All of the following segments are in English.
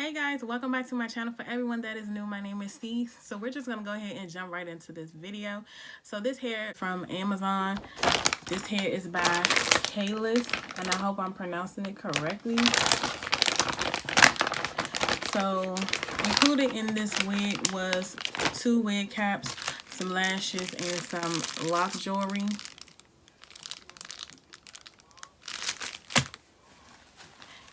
Hey guys, welcome back to my channel. For everyone that is new, my name is Steve. So we're just gonna go ahead and jump right into this video. So this hair from Amazon. This hair is by Kalyss, and I hope I'm pronouncing it correctly. So included in this wig was 2 wig caps, some lashes, and some lock jewelry.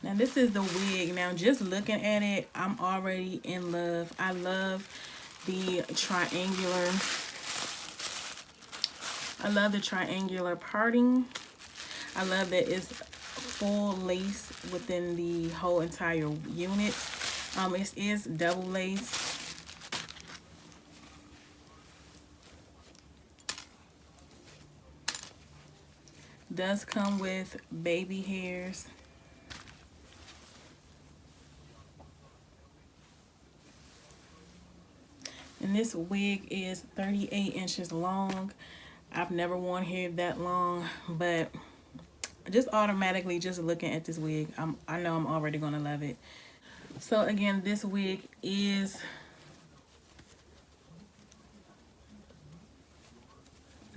Now this is the wig. Now just looking at it, I'm already in love. I love the triangular. I love the triangular parting. I love that it's full lace within the whole entire unit. It is double lace. Does come with baby hairs. And this wig is 38 inches long. I've never worn hair that long, but just automatically just looking at this wig, I know I'm already gonna love it. So again, this wig is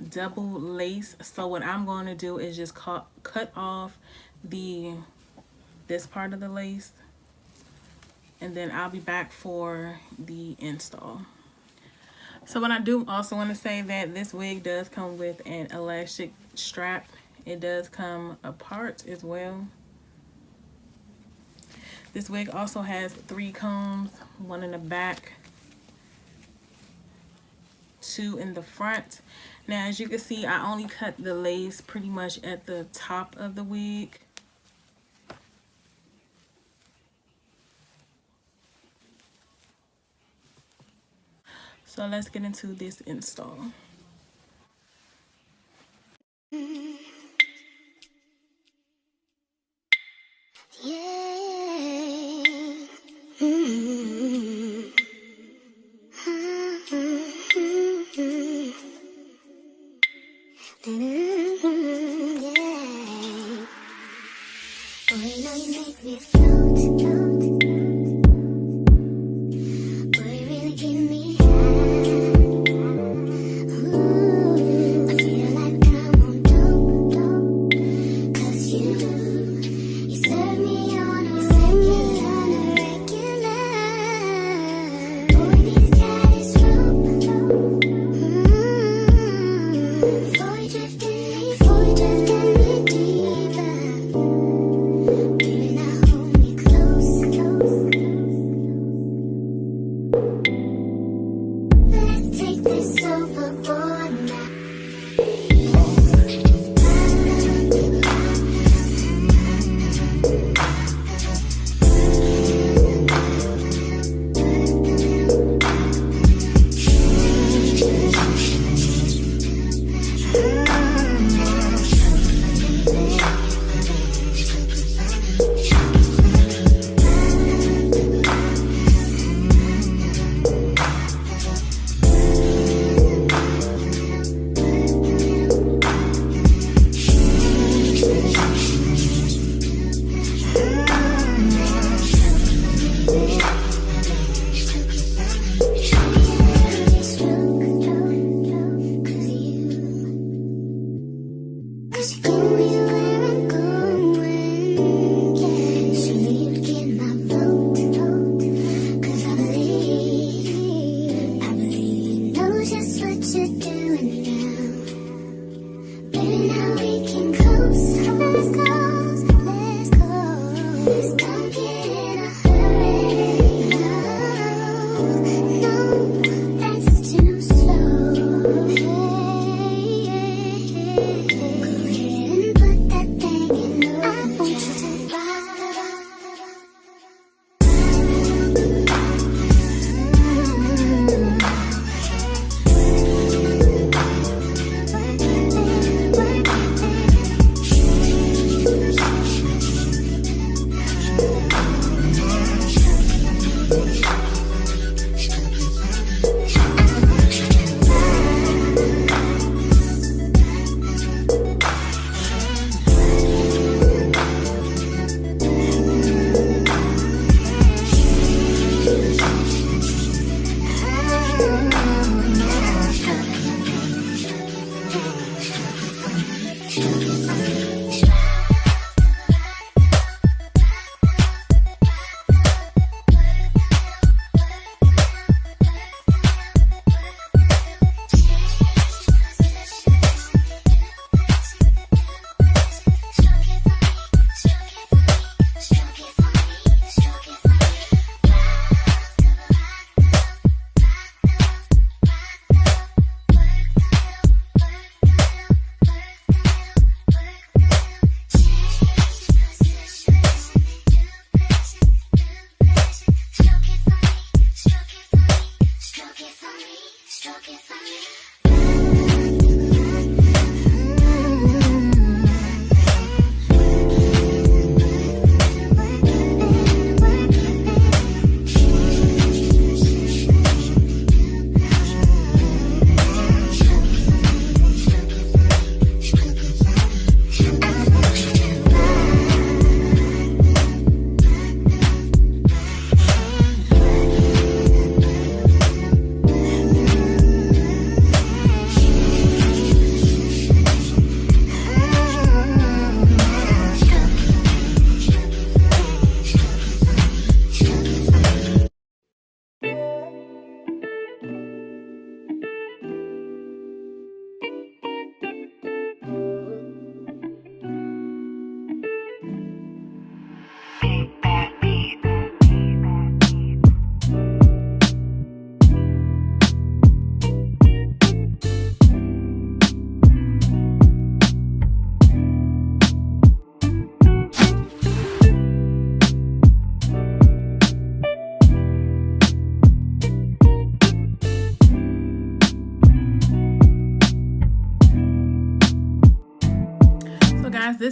double lace. So what I'm going to do is just cut off this part of the lace, and then I'll be back for the install. So what I do also want to say that this wig does come with an elastic strap. It does come apart as well. This wig also has 3 combs, 1 in the back, 2 in the front. Now as you can see, I only cut the lace pretty much at the top of the wig. So let's get into this install. Close.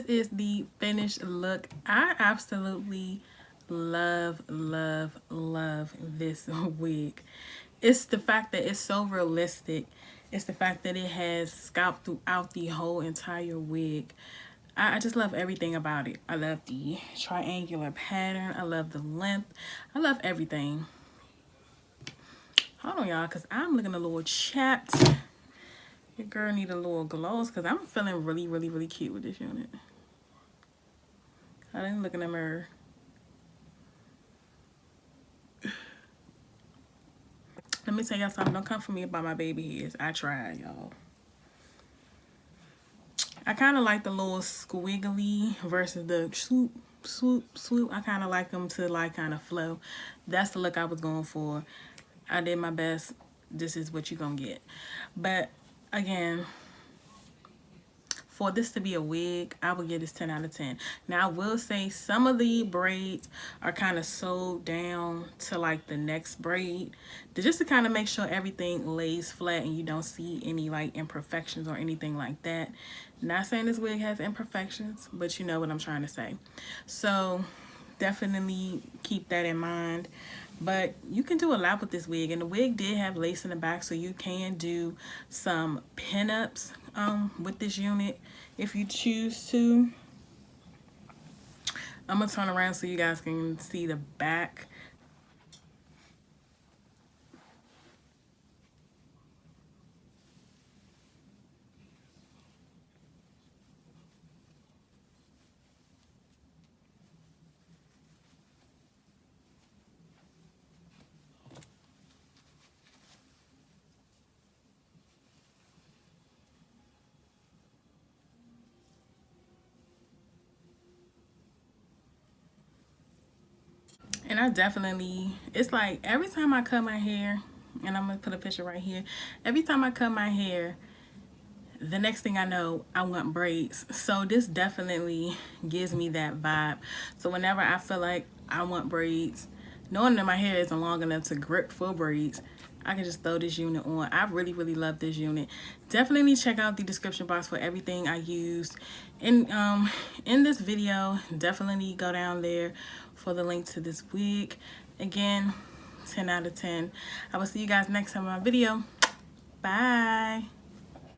this is the finished look. I absolutely love this wig. It's the fact that it's so realistic. It's the fact that it has scalp throughout the whole entire wig. I just love everything about it. I love the triangular pattern. I love the length. I love everything. Hold on, y'all, because I'm looking a little chapped. Your girl need a little gloss because I'm feeling really cute with this unit. I didn't look in the mirror. Let me tell y'all something. Don't come for me about my baby hairs. I tried, y'all. I kind of like the little squiggly versus the swoop, swoop, swoop. I kind of like them to like kind of flow. That's the look I was going for. I did my best. This is what you're going to get. But again, for this to be a wig, I would give this 10 out of 10. Now, I will say some of the braids are kind of sewed down to like the next braid, just to kind of make sure everything lays flat and you don't see any like imperfections or anything like that. Not saying this wig has imperfections, but you know what I'm trying to say. So definitely keep that in mind. But you can do a lot with this wig, and the wig did have lace in the back, so you can do some pinups with this unit if you choose to. I'm gonna turn around so you guys can see the back. And I definitely, it's like every time I cut my hair, and I'm gonna put a picture right here, every time I cut my hair, the next thing I know, I want braids. So this definitely gives me that vibe. So whenever I feel like I want braids, knowing that my hair isn't long enough to grip for braids, I can just throw this unit on. I really love this unit. Definitely check out the description box for everything I used in this video. Definitely go down there for the link to this wig. Again, 10 out of 10. I will see you guys next time in my video. Bye.